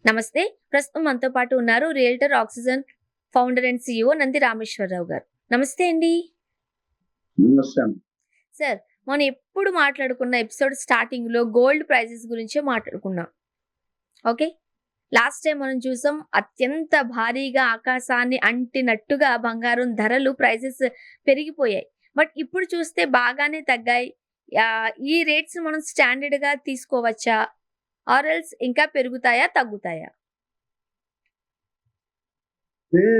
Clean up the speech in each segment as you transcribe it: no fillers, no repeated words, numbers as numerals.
నమస్తే. ప్రస్తుతం మనతో పాటు ఉన్నారు realtor oxygen founder and CEO Nandi Rameshwar Rao గారు. నమస్తే అండి. నమస్తే అండి. సార్, మనం ఎప్పుడు మాట్లాడుకున్న ఎపిసోడ్ స్టార్టింగ్‌లో గోల్డ్ ప్రైజెస్ గురించే మాట్లాడుకున్నాం. ఓకే. లాస్ట్ టైం మనం చూసాం అత్యంత భారీగా ఆకాశాన్ని అంటినట్టుగా బంగారం ధరలు ప్రైజెస్ పెరిగిపోయాయి. బట్ ఇప్పుడు చూస్తే బాగానే తగ్గాయి. ఈ రేట్స్ మనం స్టాండర్డ్‌గా తీసుకోవచ్చా? ఆర్ ఎల్స్ ఇంకా పెరుగుతాయా? తగ్గుతాయా? ఇది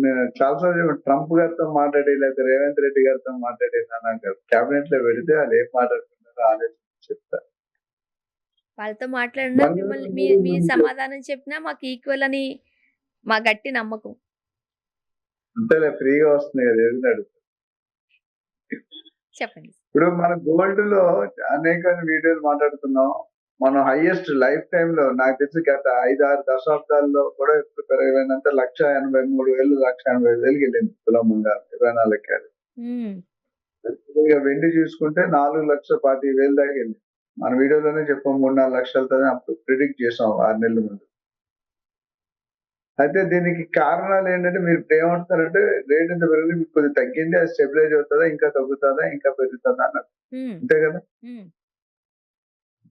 నేను చాలా సార్లు ట్రంప్ గారితో మాట్లాడి, లేకపోతే రేవంత్ రెడ్డి గారితో మాట్లాడి నాకు క్యాబినెట్ లో పెడితే వాళ్ళు ఏం మాట్లాడుతున్నారో ఆలోచించి చెప్తా. వాళ్ళతో మాట్లాడినా మిమ్మల్ని మీ మీ సమాధానం చెప్పినా మాకు ఈక్వల్ అని మా గట్టి నమ్మకం. అంతేలే, ఫ్రీగా వస్తుంది కదా, ఏదైనా అడుగు. చెప్పండి. ఇప్పుడు మన గోల్డ్ లో అనేక వీడియోలు మాట్లాడుతున్నాం. మనం హైయెస్ట్ లైఫ్ టైమ్ లో నాకు తెలిసి గత 5-6 దశాబ్దాల్లో కూడా ఎప్పుడు పెరగలేనంత 1,83,000 1,80,000 వెళ్ళింది తులం బంగారం 24 క్యారెట్. ఇక వెండి చూసుకుంటే 4,25,000 దాకా వెళ్ళింది. మన వీడియోలోనే చెప్పాం 3-4 లక్షలతో అప్పుడు ప్రిడిక్ట్ చేసాం 6 నెలల ముందు. అయితే దీనికి కారణాలు ఏంటంటే మీరు ఇప్పుడు ఏమంటున్నారంటే రేట్ ఎంత పెరిగింది, మీకు కొద్దిగా తగ్గింది, అది స్టెబిలైజ్ అవుతుందా, ఇంకా తగ్గుతుందా, ఇంకా పెరుగుతుందా అన్నట్టు. అంతే కదా.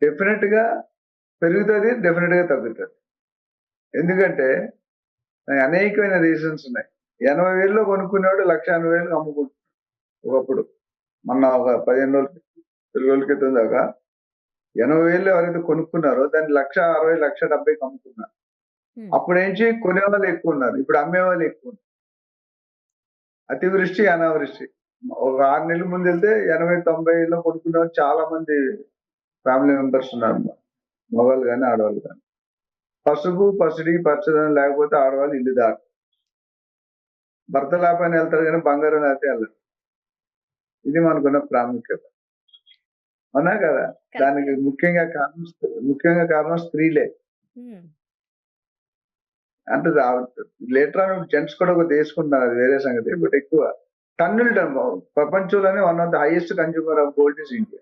డెఫినెట్ గా పెరుగుతుంది, డెఫినెట్ గా తగ్గుతుంది. ఎందుకంటే అనేకమైన రీజన్స్ ఉన్నాయి. 80,000లో కొనుక్కునేవాడు 1,80,000 అమ్ముకుంటున్నాడు ఒకప్పుడు. మొన్న ఒక 15 రోజుల క్రితం దాకా 80,000 ఎవరైతే కొనుక్కున్నారో దాన్ని 1,60,000 1,70,000 అమ్ముకున్నారు. అప్పుడేంచి కొనేవాళ్ళు ఎక్కువ ఉన్నారు, ఇప్పుడు అమ్మేవాళ్ళు ఎక్కువ ఉన్నారు. అతివృష్టి అనావృష్టి. ఒక 6 నెలల ముందు వెళ్తే 80-90లో కొనుక్కునే వాళ్ళు చాలా మంది ఫ్యామిలీ మెంబర్స్ ఉన్నారు, మగవాళ్ళు కానీ ఆడవాళ్ళు కానీ. పసుపు పసిడి పచ్చదనం లేకపోతే ఆడవాళ్ళు ఇల్లు దాట. భర్త లేకపోయినా వెళ్తారు కానీ బంగారం లేకపోతే వెళ్ళరు. ఇది మనకున్న ప్రాముఖ్యత, అవునా కదా. దానికి ముఖ్యంగా కారణం స్త్రీలే. అంటే లేటర్ జెంట్స్ కూడా ఒక తీసుకుంటున్నారు, అది వేరే సంగతి. బట్ ఎక్కువ టన్నులు ప్రపంచంలోనే one of the highest consumer of gold is India.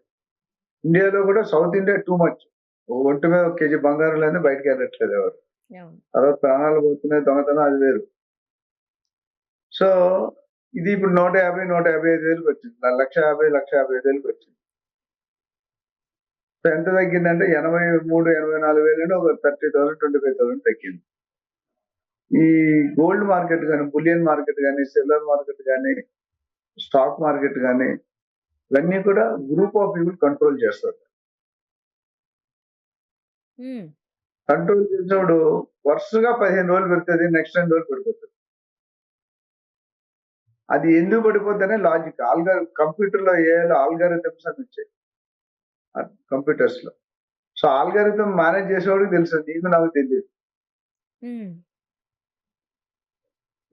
ఇండియాలో కూడా సౌత్ ఇండియా టూ మచ్. ఒంటి మీద 1 కేజీ బంగారం లేదు బయటకు వెళ్ళట్లేదు ఎవరు. తర్వాత ప్రాణాలు పోతున్నాయి, దొంగతనం అది వేరు. సో ఇది ఇప్పుడు 150-155,000 వచ్చింది, 1,50,000-1,55,000 వచ్చింది. సో ఎంత తగ్గిందంటే 83-84,000 నుండి ఒక 30,000-25,000 తగ్గింది. ఈ గోల్డ్ మార్కెట్ కానీ, బులియన్ మార్కెట్ కానీ, సిల్వర్ మార్కెట్ కానీ, స్టాక్ మార్కెట్ కానీ, ఇవన్నీ కూడా గ్రూప్ ఆఫ్ పీపుల్ కంట్రోల్ చేస్తారు. కంట్రోల్ చేసినప్పుడు వరుసగా 15 రోజులు పెడుతుంది, నెక్స్ట్ 10 రోజులు పడిపోతుంది. అది ఎందుకు పడిపోతుందనే లాజిక్. కంప్యూటర్ లో ఆల్గారిథమ్స్ అని వచ్చాయి కంప్యూటర్స్ లో. సో ఆల్గారిథం మేనేజ్ చేసేవాడికి తెలుసు, నీకు నాకు తెలియదు.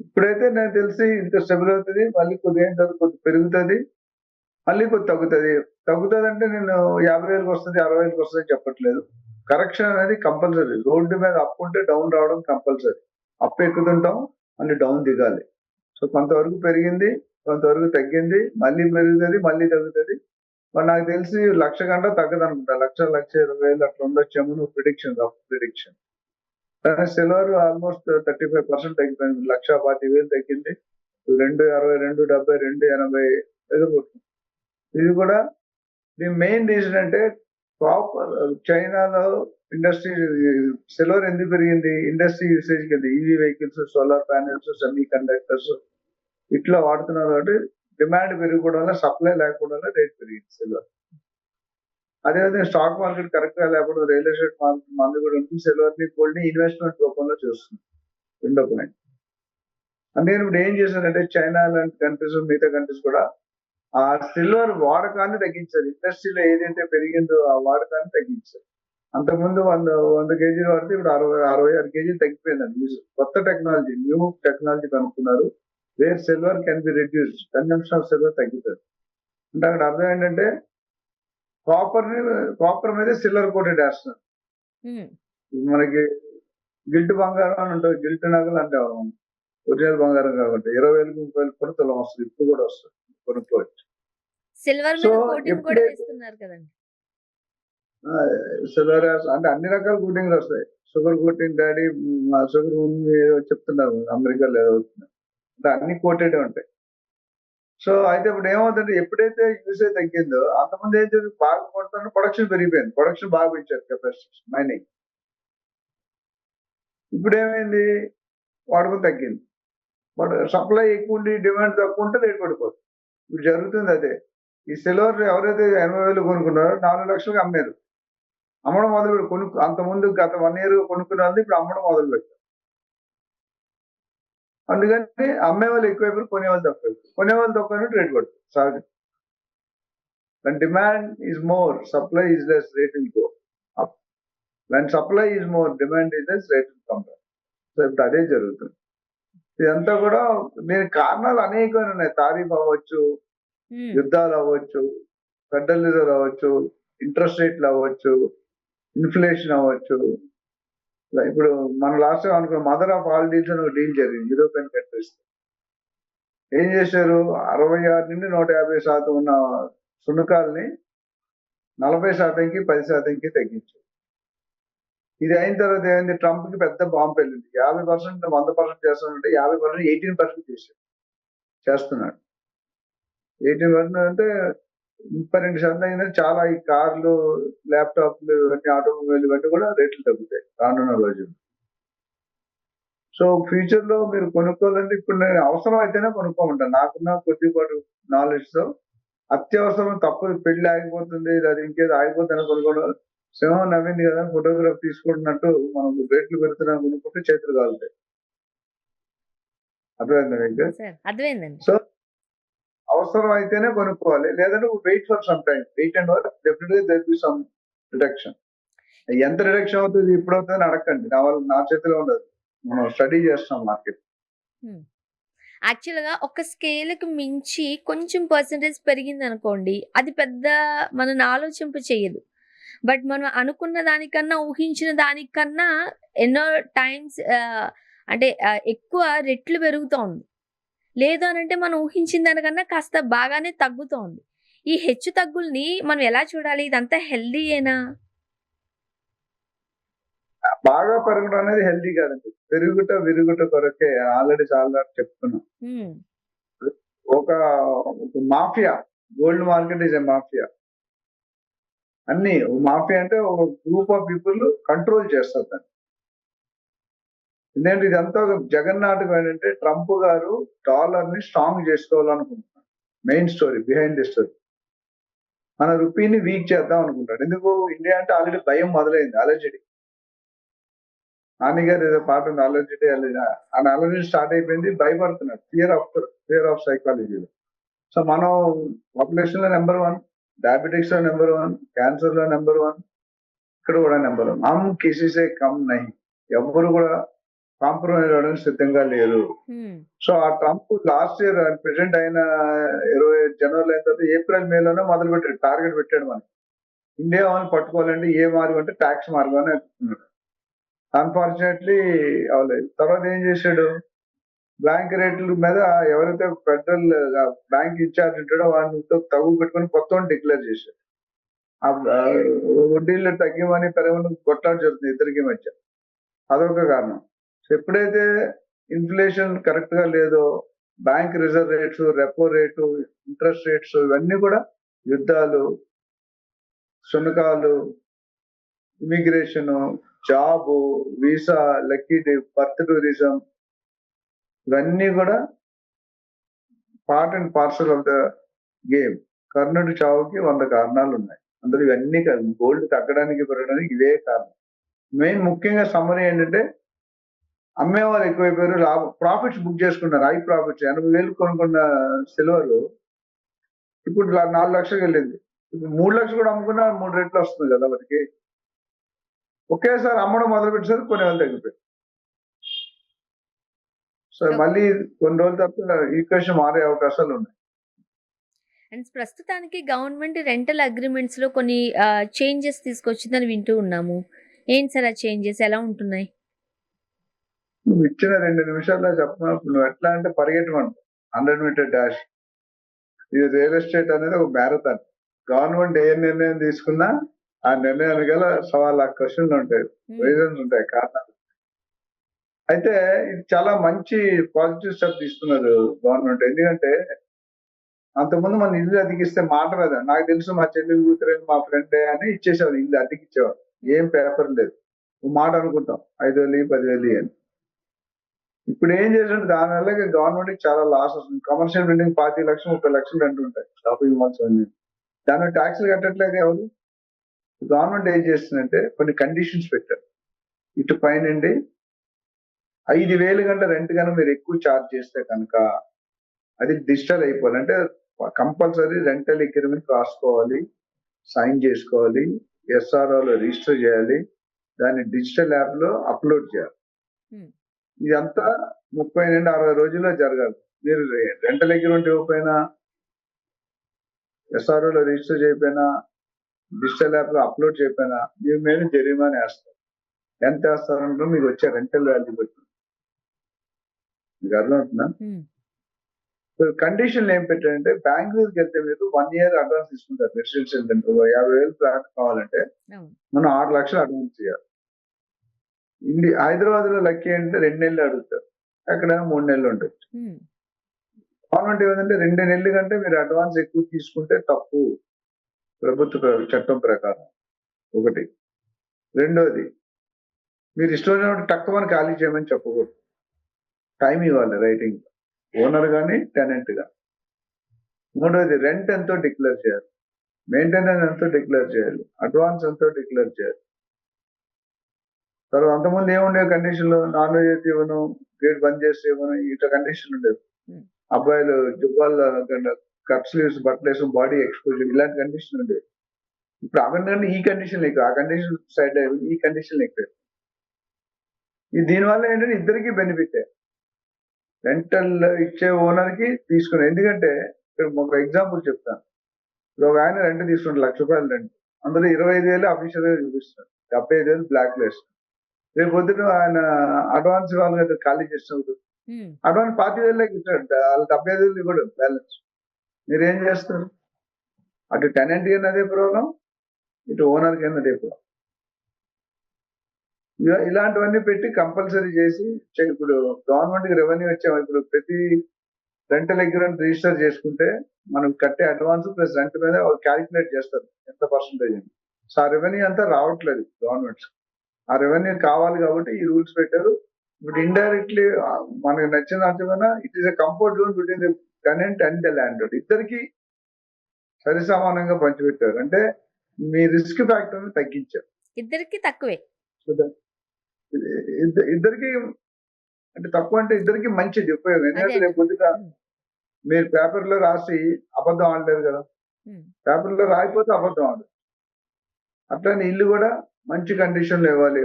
ఇప్పుడైతే నాకు తెలిసి ఇంత స్టెబుల్ అవుతుంది, మళ్ళీ కొద్దిగా కొద్ది పెరుగుతుంది, మళ్ళీ కొద్ది తగ్గుతుంది. అంటే నేను 50,000 వస్తుంది 60,000 వస్తుంది చెప్పట్లేదు. కరెక్షన్ అనేది కంపల్సరీ. రోడ్డు మీద అప్ ఉంటే డౌన్ రావడం కంపల్సరీ. అప్ ఎక్కుతుంటాం, మళ్ళీ డౌన్ దిగాలి. సో కొంతవరకు పెరిగింది, కొంతవరకు తగ్గింది, మళ్ళీ పెరుగుతుంది, మళ్ళీ తగ్గుతుంది. మరి నాకు తెలిసి 1,00,000 కంటే తగ్గదు అనుకుంటా. 1,20,000 అట్లా ఉండొచ్చేమో ప్రిడిక్షన్. కానీ సిల్వర్ ఆల్మోస్ట్ 35% తగ్గిపోయింది. 1,25,000 తగ్గింది, 2,60, 2,70, 2,80 ఎదుర్కొంటుంది. ఇది కూడా ది మెయిన్ రీజన్ అంటే కాపర్. చైనాలో ఇండస్ట్రీ సిల్వర్ ఎందుకు పెరిగింది, ఇండస్ట్రీ యూసేజ్ కింద EV vehicles, solar panels, semi conductors ఇట్లా వాడుతున్నారు కాబట్టి డిమాండ్ పెరిగిపోవడం వల్ల, సప్లై లేకపోవడం వల్ల రేట్ పెరిగింది సిల్వర్. అదేవిధంగా స్టాక్ మార్కెట్ కరెక్ట్ గా లేకపోవడం, రియల్ ఎస్టేట్ మార్కెట్ మందు కూడా ఉంటుంది. సిల్వర్ ని గోల్డ్ ని ఇన్వెస్ట్మెంట్ రూపంలో చూస్తుంది. రెండో పాయింట్. అందుకని ఇప్పుడు ఏం చేశారంటే చైనా లాంటి కంట్రీస్, మిగతా కంట్రీస్ కూడా ఆ సిల్వర్ వాడకాన్ని తగ్గించారు. ఇండస్ట్రీలో ఏదైతే పెరిగిందో ఆ వాడకాన్ని తగ్గించారు. అంతకుముందు 100 కేజీలు వాడితే ఇప్పుడు 66 కేజీలు తగ్గిపోయిందండి. కొత్త టెక్నాలజీ, న్యూ టెక్నాలజీ కనుక్కున్నారు. Where silver can be reduced, consumption of silver తగ్గుతుంది. అంటే అక్కడ అర్థం ఏంటంటే కాపర్ మీద సిల్వర్ కోటెడ్ వేస్తున్నారు. మనకి గిల్ట్ బంగారం అని ఉంటుంది, గిల్ట్ నగలు అంటే ఒరిజినల్ బంగారం కాబట్టి 20,000-30,000 కూడా తులం వస్తుంది, ఇప్పుడు కూడా వస్తుంది, కొనుక్కోవచ్చు. సిల్వర్ మీద కోటింగ్ కూడా వేస్తున్నారు కదండి. సిల్వర్ అంటే అన్ని రకాల కోటింగ్లు వస్తాయి. షుగర్ కొట్టిన డాడీ మా షుగర్ ఉంది ఏదో చెప్తున్నారు అమెరికాలో ఏదో అవుతుంది అంటే అన్ని కోటెడ్ ఉంటాయి. సో అయితే ఇప్పుడు ఏమవుతుంది, ఎప్పుడైతే యూసేజ్ తగ్గిందో అంతమంది ఏం జరిగింది, బాగా కొడుతున్న ప్రొడక్షన్ పెరిగిపోయింది, ప్రొడక్షన్ బాగా పెంచారు కెపాసిటీ మైనింగ్. ఇప్పుడు ఏమైంది, వాడకం తగ్గింది, సప్లై ఎక్కువ ఉండి డిమాండ్ తక్కువ ఉంటే రేట్ పడిపోతుంది. ఇప్పుడు జరుగుతుంది అదే. ఈ సిల్వర్ ఎవరైతే 80,000 కొనుక్కున్నారో 4 లక్షలకు అమ్మారు, అమ్మడం మొదలు అంత ముందు గత 1 year కొనుక్కున్న వాళ్ళు ఇప్పుడు అమ్మడం మొదలు పెట్టారు. అందుకని అమ్మేవాళ్ళు ఎక్కువైపోయి కొనేవాళ్ళు తక్కువ, కొనేవాళ్ళు తక్కువ రేట్ పడుతుంది సహజం. When demand is more, supply is less, rate will go up. When supply is more, demand is less, rate will come down. So ఇప్పుడు అదే జరుగుతుంది. ఇదంతా కూడా దీనికి కారణాలు అనేకమైన ఉన్నాయి. తారీఫ్ అవ్వచ్చు, యుద్ధాలు అవ్వచ్చు, ఫెడరల్ రిజర్వ్ అవ్వచ్చు, ఇంట్రెస్ట్ రేట్లు అవ్వచ్చు, ఇన్ఫ్లేషన్ అవ్వచ్చు. ఇప్పుడు మన లాస్ట్ టైం అనుకున్న మదర్ ఆఫ్ ఆల్ డీల్స్ అని ఒక డీల్ జరిగింది యూరోపియన్ కంట్రీస్. ఏం చేశారు, 66 నుండి 150% ఉన్న సునకాల్ని 40%కి 10%కి తగ్గించారు. ఇది అయిన తర్వాత ఏమైంది, ట్రంప్ కి పెద్ద బాంబు వెళ్ళింది. 50% 100% చేస్తానంటే 50% 18% చేస్తున్నాడు. 18% అంటే 32% అయిందని చాలా ఈ కార్లు, ల్యాప్టాప్లు ఇవన్నీ, ఆటోమొబైల్ ఇవన్నీ కూడా రేట్లు తగ్గుతాయి రానున్న రోజులు. సో ఫ్యూచర్ లో మీరు కొనుక్కోవాలంటే ఇప్పుడు నేను అవసరం అయితేనే కొనుక్కోమంటాను. నాకున్న కొద్దిపాటు నాలెడ్జ్ తో అత్యవసరం తప్పదు, పెళ్లి ఆగిపోతుంది లేదా ఇంకేదో ఆగిపోతుంది కొనుక్కోవడం, సింహం నవ్వింది కదా ఫోటోగ్రాఫ్ తీసుకుంటున్నట్టు మనం రేట్లు పెడుతున్నాం కొనుక్కుంటే చేతులు కాలుతాయి. అర్థమైందండి. సో అవసరం అయితేనే కొనుక్కోవాలి, లేదంటే wait for some time, wait and work, definitely there be some reduction. ఎంత రిడక్షన్ అవుతుంది, ఇప్పుడు అవుతుంది అడగండి, నా చేతిలో ఉండదు, మనం స్టడీ చేస్తాం మార్కెట్. యాక్చువల్గా ఒక స్కేల్కి మించి కొంచెం పర్సెంటేజ్ పెరిగింది అనుకోండి, అది పెద్ద మనల్ని ఆలోచింప చేయదు. బట్ మనం అనుకున్న దానికన్నా, ఊహించిన దానికన్నా ఎన్నో టైమ్స్ అంటే ఎక్కువ రెట్లు పెరుగుతోంది. లేదు అని అంటే మనం ఊహించిన దానికన్నా కాస్త బాగానే తగ్గుతోంది. ఈ హెచ్చు తగ్గుల్ని మనం ఎలా చూడాలి, ఇదంతా హెల్దీయేనా? బాగా పెరగడం అనేది హెల్దీ కాదండి, పెరుగుట విరుగుట కొరకే ఆల్రెడీ చాలా చెప్తున్నాం. ఒక mafia, gold market is a mafia. అన్ని మాఫియా అంటే ఒక గ్రూప్ ఆఫ్ పీపుల్ కంట్రోల్ చేస్తారు దాన్ని. ఎందుకంటే ఇదంతా ఒక జగన్నాటకం. ఏంటంటే ట్రంప్ గారు డాలర్ ని స్ట్రాంగ్ చేసుకోవాలనుకుంటున్నారు. Main story, behind the story. మన రూపీని వీక్ చేద్దాం అనుకుంటాడు. ఎందుకు, ఇండియా అంటే ఆల్రెడీ భయం మొదలైంది, అలర్జీ. నాని గారు ఏదో పాట ఉంది, అలర్జీ అని అలర్జీ స్టార్ట్ అయిపోయింది, భయపడుతున్నారు. ఫియర్ ఆఫ్ సైకాలజీలో. సో మనం పాపులేషన్ లో నెంబర్ 1, డయాబెటిక్స్ లో నెంబర్ 1, క్యాన్సర్ లో నెంబర్ 1, ఇక్కడ కూడా నెంబర్ 1. హమ్ కిసీసే కమ్ నహీ, ఎవరు కూడా కాంప్రమైజ్ అవ్వడానికి సిద్ధంగా లేరు. సో ఆ ట్రంప్ లాస్ట్ ఇయర్ ప్రెసిడెంట్ అయిన 28 జనవరి అయిన తర్వాత ఏప్రిల్ మేలోనే మొదలు పెట్టాడు, టార్గెట్ పెట్టాడు మనకి. ఇండియా వాళ్ళని పట్టుకోవాలంటే ఏ మార్గం అంటే ట్యాక్స్ మార్గం అని అనుకున్నాడు. అన్ఫార్చునేట్లీ అవ్వలేదు. తర్వాత ఏం చేశాడు, బ్యాంక్ రేట్ల మీద ఎవరైతే ఫెడరల్ బ్యాంక్ ఇన్ఛార్జ్ ఉంటాడో వాడితో తగ్గు పెట్టుకుని కొత్త డిక్లేర్ చేశాడు. ఆ వడ్డీలు తగ్గిమని పెరగమని కొట్లాడు జరుగుతుంది ఇద్దరికి మధ్య. అదొక కారణం. సో ఎప్పుడైతే ఇన్ఫ్లేషన్ కరెక్ట్ గా లేదో, bank reserve rates, repo rate, interest rates ఇవన్నీ కూడా, యుద్ధాలు, సునకాలు, immigration, job, visa, lucky birth tourism, ఇవన్నీ కూడా part and parcel of the game. కర్ణుడి చావుకి 100 కారణాలు ఉన్నాయి, అందులో ఇవన్నీ గోల్డ్ తగ్గడానికి పెరగడానికి ఇవే కారణం. మెయిన్ ముఖ్యంగా సమ్మరీ ఏంటంటే, అమ్మేవాళ్ళు ఎక్కువైపోయారు, ప్రాఫిట్స్ బుక్ చేసుకున్నారు, హై ప్రాఫిట్స్. 80,000 కొనుక్కున్న సిల్వర్ ఇప్పుడు 4 లక్షలకు వెళ్ళింది. ఇప్పుడు 3 లక్షలు కూడా అమ్ముకున్నా 3 రెట్లు వస్తుంది కదా మనకి. ఒకేసారి అమ్మడం మొదలు పెట్టేసరికి కొన్ని వాళ్ళు తగ్గిపోయారు. సో మళ్ళీ కొన్ని రోజుల తర్వాత ఈక్వేషన్ మారే అవకాశాలు ఉన్నాయి. అండ్ ప్రస్తుతానికి గవర్నమెంట్ రెంటల్ అగ్రిమెంట్స్ లో కొన్ని చేంజెస్ తీసుకొచ్చిందని వింటూ ఉన్నాము. ఏంటి సార్ ఆ చేంజెస్, ఎలా ఉంటున్నాయి? నువ్వు ఇచ్చిన 2 నిమిషాల్లో చెప్పినప్పుడు నువ్వు ఎట్లా అంటే పరిగెట్టమంట, 100 మీటర్ డాష్. ఇది రియల్ ఎస్టేట్ అనేది ఒక మ్యారథాన్. గవర్నమెంట్ ఏ నిర్ణయం తీసుకున్నా ఆ నిర్ణయానికి గల 1,00,000 క్వశ్చన్లు ఉంటాయి, రీజన్స్ ఉంటాయి, కారణాలు. అయితే ఇది చాలా మంచి పాజిటివ్ స్టెప్ తీసుకున్నారు గవర్నమెంట్. ఎందుకంటే అంతకుముందు మన ఇల్లు అద్దెకిస్తే మాట మీద నాకు తెలుసు మా చెల్లి కూతురు మా ఫ్రెండే అని ఇచ్చేసేవారు, ఇల్లు అద్దెకిచ్చేవారు. ఏం పేపర్ లేదు, ఓ మాట అనుకుంటాం 5,000 10,000 అని. ఇప్పుడు ఏం చేసినట్టు దానివల్ల గవర్నమెంట్ చాలా లాస్ వస్తుంది. కమర్షియల్ బిల్డింగ్ 25 లక్షలు 30 లక్షలు రెంట్ ఉంటాయి, షాపింగ్ మాల్స్ అన్ని. దాని ట్యాక్స్లు కట్టట్లేక ఎవరు? గవర్నమెంట్ ఏం చేస్తుందంటే కొన్ని కండిషన్స్ పెట్టారు. ఇటు పైనండి 5,000 గంట రెంట్ కనుక మీరు ఎక్కువ ఛార్జ్ చేస్తే కనుక అది డిజిటల్ అయిపోవాలి. అంటే కంపల్సరీ రెంటల్ అగ్రిమెంట్ రాసుకోవాలి, సైన్ చేసుకోవాలి, ఎస్ఆర్ఓలో రిజిస్టర్ చేయాలి, దాన్ని డిజిటల్ యాప్ లో అప్లోడ్ చేయాలి. ఇదంతా 30 నుండి 60 రోజుల్లో జరగాలి. మీరు రెంటల్ అగ్రిమెంట్ ఇవ్వకపోయినా, ఎస్ఆర్ఓలో రిజిస్టర్ చేయకపోయినా, డిజిటల్ యాప్ లో అప్లోడ్ చేయకపోయినా మీ మీద జరిమానా వేస్తారు. ఎంత వేస్తారంటే మీకు వచ్చే రెంటల్ వాల్యూ బట్టి. మీకు అర్థమవుతుందా? కండిషన్లు ఏం పెట్టారంటే బెంగళూరుకి వెళ్తే మీరు 1 year అడ్వాన్స్ తీసుకుంటారు. రెసిడెన్షియల్ రెంట్ 50,000 ఫ్లాట్ కావాలంటే మనం 6 లక్షలు అడ్వాన్స్ చేయాలి. హైదరాబాద్ లో లక్కీ అంటే 2 నెలలు అడుగుతారు, అక్కడ 3 నెలలు ఉంటుంది. గవర్నమెంట్ ఏమంటే 2 నెలల కంటే మీరు అడ్వాన్స్ ఎక్కువ తీసుకుంటే తప్పు ప్రభుత్వ చట్టం ప్రకారం. ఒకటి. రెండోది, మీరు ఇష్టం తక్కువ ఖాళీ చేయమని చెప్పకూడదు, టైం ఇవ్వాలి రైటింగ్, ఓనర్ కానీ టెనెంట్ గా. మూడోది, రెంట్ ఎంతో డిక్లేర్ చేయాలి, మెయింటెనెన్స్ ఎంతో డిక్లేర్ చేయాలి, అడ్వాన్స్ ఎంతో డిక్లేర్ చేయాలి. తర్వాత అంతకుముందు ఏముండే కండిషన్లు, నాన్ వెజ్ ఇవ్వను, గేట్ బంద్ చేసి ఇవ్వను, ఇట్లా కండిషన్ ఉండేది. అబ్బాయిలు జుబ్బాల్లో కట్ స్లీవ్స్ బట్టలు వేసి బాడీ ఎక్స్పోజర్ ఇలాంటి కండిషన్ ఉండేది. ఇప్పుడు అవన్నీ ఈ కండిషన్ ఎక్కువ, ఆ కండిషన్ సైడ్ ఈ కండిషన్ ఎక్కువ. దీనివల్ల ఏంటంటే ఇద్దరికి బెనిఫిట్, రెంటల్ ఇచ్చే ఓనర్ కి తీసుకుని. ఎందుకంటే ఒక ఎగ్జాంపుల్ చెప్తాను. ఇప్పుడు ఒక ఆయన రెంట్ తీసుకుంటాడు, ₹1,00,000 రెంట్, అందులో 25,000 అఫీషియల్ గా చూపిస్తాడు, 75,000 బ్లాక్ లో వేస్తాడు. రేపు పొద్దున ఆయన అడ్వాన్స్ ఇవ్వాలి కదా, ఖాళీ చేసినప్పుడు అడ్వాన్స్ 40,000 ఇచ్చాడు, వాళ్ళు 75,000 ఇవ్వడు బ్యాలెన్స్. మీరు ఏం చేస్తారు? అటు టెనెంట్ కి అదే ప్రాబ్లం, ఇటు ఓనర్ కి అదే ప్రాబ్లం. ఇలాంటివన్నీ పెట్టి కంపల్సరీ చేసి ఇప్పుడు గవర్నమెంట్ కి రెవెన్యూ వచ్చాము. ఇప్పుడు ప్రతి రెంటల్ అగ్రిమెంట్ రిజిస్టర్ చేసుకుంటే మనం కట్టే అడ్వాన్స్ ప్లస్ రెంట్ మీద క్యాలిక్యులేట్ చేస్తారు ఎంత పర్సెంటేజ్ అని. సో ఆ రెవెన్యూ అంతా రావట్లేదు గవర్నమెంట్. ఆ రెవెన్యూ కావాలి కాబట్టి ఈ రూల్స్ పెట్టారు. ఇప్పుడు ఇండైరెక్ట్లీ మనకు నచ్చిన అర్థమైనా it is a comfort zone between the tenant and the land lord. ఇద్దరికి సరి సమానంగా పంచిపెట్టారు. అంటే మీ రిస్క్ ఫ్యాక్టర్ ని తగ్గించారు. ఇద్దరికి తక్కువే, ఇద్దరికి అంటే తక్కువ అంటే ఇద్దరికి మంచిది ఉపయోగం. ఎందుకంటే రేపు పొద్దుగా మీరు పేపర్ లో రాసి అబద్ధం ఆడలేరు కదా, పేపర్ లో రాయిపోతే అబద్ధం ఆడదు. అట్లనే ఇల్లు కూడా మంచి కండిషన్ లో ఇవ్వాలి.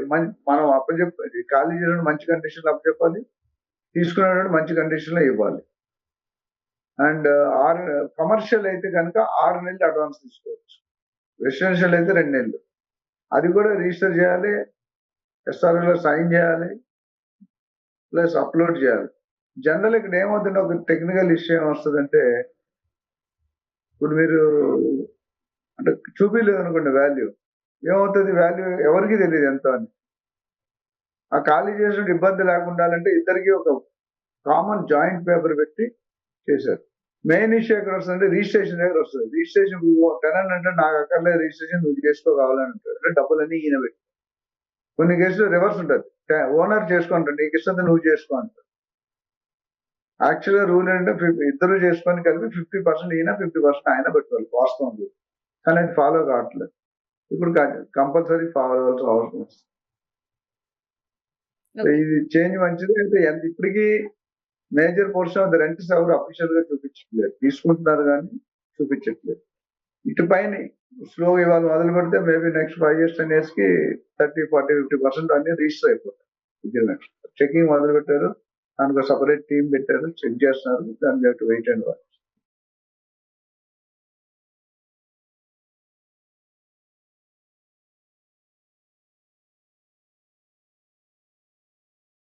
మనం అప్పచెప్పాలి, ఖాళీ చేయడం మంచి కండిషన్ లో అప్పచెప్పాలి, తీసుకునేవాడు మంచి కండిషన్ లో ఇవ్వాలి. అండ్ కమర్షియల్ అయితే కనుక 6 నెలలు అడ్వాన్స్ తీసుకోవచ్చు, రెసిడెన్షియల్ అయితే 2 నెలలు. అది కూడా రిజిస్టర్ చేయాలి, ఎస్ఆర్ఓలో సైన్ చేయాలి, ప్లస్ అప్లోడ్ చేయాలి. జనరల్ ఇక్కడ ఏమవుతుంది, ఒక టెక్నికల్ ఇష్యూ ఏమొస్తుందంటే, ఇప్పుడు మీరు అంటే చూపించలేదు అనుకోండి వాల్యూ, ఏమవుతుంది, వాల్యూ ఎవరికి తెలియదు ఎంత అని. ఆ ఖాళీ చేసిన ఇబ్బంది లేకుండా అంటే ఇద్దరికి ఒక కామన్ జాయింట్ పేపర్ పెట్టి చేశారు. మెయిన్ ఇష్యూ ఎక్కడ వస్తుంది, రిజిస్ట్రేషన్ దగ్గర వస్తుంది. రిజిస్ట్రేషన్ టెనెంట్ అంటే నాకు అక్కర్లేదు రిజిస్ట్రేషన్, నువ్వు చేసుకోవాలని అంటారు, అంటే డబ్బులన్నీ ఈయన పెట్టి. కొన్ని కేసులు రివర్స్ ఉంటుంది, ఓనర్ చేసుకుంటాడు, నీకు ఇష్టం నువ్వు చేసుకో అంటారు. యాక్చువల్ గా రూల్ ఏంటంటే ఇద్దరు చేసుకొని కలిపి 50% ఈయన 50% ఆయన పెట్టుకోవాలి వాస్తవం, కానీ అది ఫాలో కావట్లేదు. ఇప్పుడు కంపల్సరీ ఫాలో అవ్వాల్సిన అవసరం వస్తుంది. ఇది చేంజ్ మంచిది. అయితే ఇప్పటికీ major portion of the rents ఎవరు అఫీషియల్ గా చూపించట్లేదు, తీసుకుంటున్నారు కానీ చూపించట్లేదు. ఇటుపైన స్లో ఇవాళ మొదలు పెడితే మేబీ నెక్స్ట్ 5 years 10 years కి 30, 40, 50% అన్ని రిజిస్టర్ అయిపోతాయి. చెకింగ్ మొదలు పెట్టారు, దానికి సపరేట్ టీం పెట్టారు, చెక్ చేస్తున్నారు, దాన్ని వెయిట్ అండ్ వాచ్.